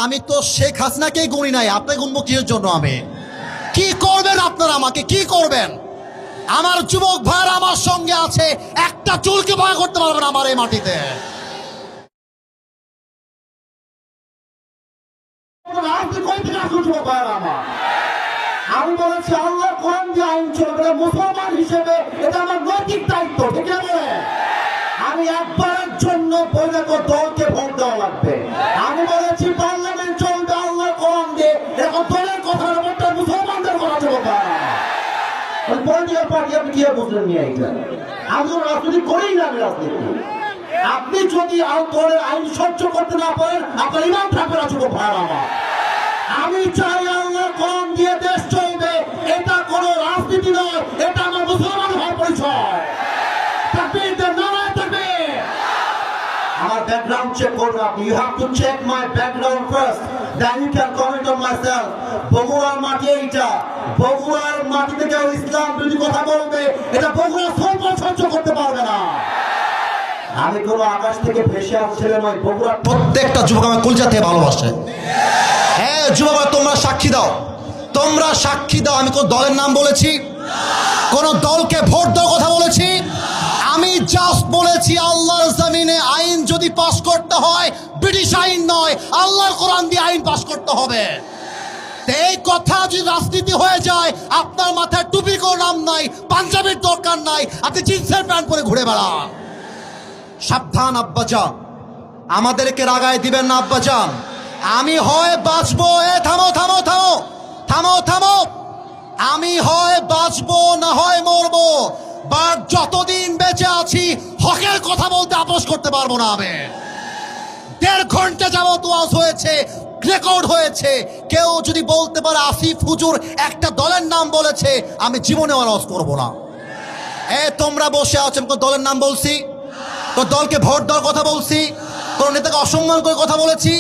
আমি তো শেখ হাসিনাকেই গুনি নাই, আপনাকে গুনবো কিসের জন্য? আমি কি করবেন আপনারা? আমাকে কি করবেন? আমার যুবক ভাইরা আমার সঙ্গে আছে, একটা চুলকে ভয় করতে পারবেন আমার এই মাটিতে। আমি বলেছি আল্লাহ কোরআন যে আইন চলবে, মুসলমান হিসেবে এটা আমার নৈতিক দায়িত্ব, ঠিক আছে? আমি একবারের জন্য বৈধ দলকে ভোট দেওয়া লাগবে। আমি বলেছি পার্লামেন্ট চলবে আল্লাহ কোরআন দিয়ে, এরকম দলের কথার ব্যাপারটা মুসলমানদের কথা চলবে। পলিটিক্যাল পার্টি আপনি কি বুঝলেন নিয়ে এইটা? আমি তো রাজনীতি করেই না, আমি রাজনীতি। আপনি যদি দলের আইন সহ্য করতে না পারেন, আপনার ইমান থাকবে না ছোট ভাই আমার। আমি চাই আল্লাহ কোরআন দিয়ে দেশ চলবে, এটা কোনো রাজনীতি নয়, এটা আমার মুসলমান হওয়ার পরিচয়। তাকবীর, নারায়ে তাকবীর। আমার ব্যাকগ্রাউন্ড চেক করবেন আপনি। You have to check my background first, then you can comment on my self. বগুড়ার মাটি এইটা, বগুড়ার মাটিতে কেউ ইসলাম বিরোধী কথা বলবে, এটা বগুড়া সহ্য করতে পারবে না। আমি কোনো আকাশ থেকে ভেসে আসছিলে নয়, বগুড়ার প্রত্যেকটা যুবক আমার কলজাতে ভালোবাসে। হ্যাঁ যুবক, তোমরা সাক্ষী দাও, তোমরা সাক্ষী দাও। আমি কোন দলের নাম বলেছি? কোন দলকে ভোট দেওয়ার কথা বলেছি? আমি জাস্ট বলেছি আল্লাহর জমিনে আইন যদি পাস করতে হয়, ব্রিটিশ আইন নয়, আল্লাহর কোরআন দিয়ে আইন পাস করতে হবে। এই কথা যদি রাজনীতি হয়ে যায়, আপনার মাথায় টুপি কোনো নাম নাই, পাঞ্জাবির দরকার নাই, আপনি জিন্সের প্যান্ট পরে ঘুরে বেড়ান। সাবধান আব্বাজান, আমাদেরকে রাগায় দিবেন না আব্বাজান। আমি হয় বাঁচবো, থামো থামো থামো থামো থামো, আমি হয় বাঁচবো না হয় মরবো, বাট যতদিন বেঁচে আছি হকের কথা বলতে আপোষ করতে পারবো না। আমি 1.5 ঘন্টা যাবত ওয়াজ হয়েছে, রেকর্ড হয়েছে। কেউ যদি বলতে পারে আসিফ হুজুর একটা দলের নাম বলেছে, আমি জীবনে ওয়াজ করবো না। তোমরা বসে আছেন, কোন দলের নাম বলছি? কোন দলকে ভোট দেওয়ার কথা বলছি? কোন নেতাকে অসম্মান করে কথা বলেছি?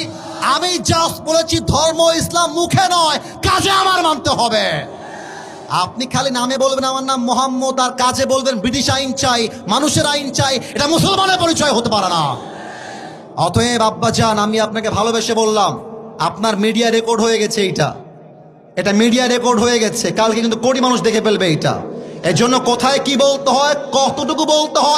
আমি জাস্ট বলেছি ধর্ম ইসলাম মুখে নয়, কাজে আমার মানতে হবে। আপনি খালি নামে বলবেন আমার নাম মোহাম্মদ, আর কাজে বলবেন ব্রিটিশ আইন চাই, মানুষের আইন চাই, এটা মুসলমানের পরিচয় হতে পারে না। অতএব আব্বাজান, আমি আপনাকে ভালোবেসে বললাম, আপনার মিডিয়া রেকর্ড হয়ে গেছে, এটা মিডিয়া রেকর্ড হয়ে গেছে, কালকে কিন্তু কোটি মানুষ দেখে ফেলবে এটা। এর জন্য কোথায় কি বলতে হয়, কতটুকু বলতে হয়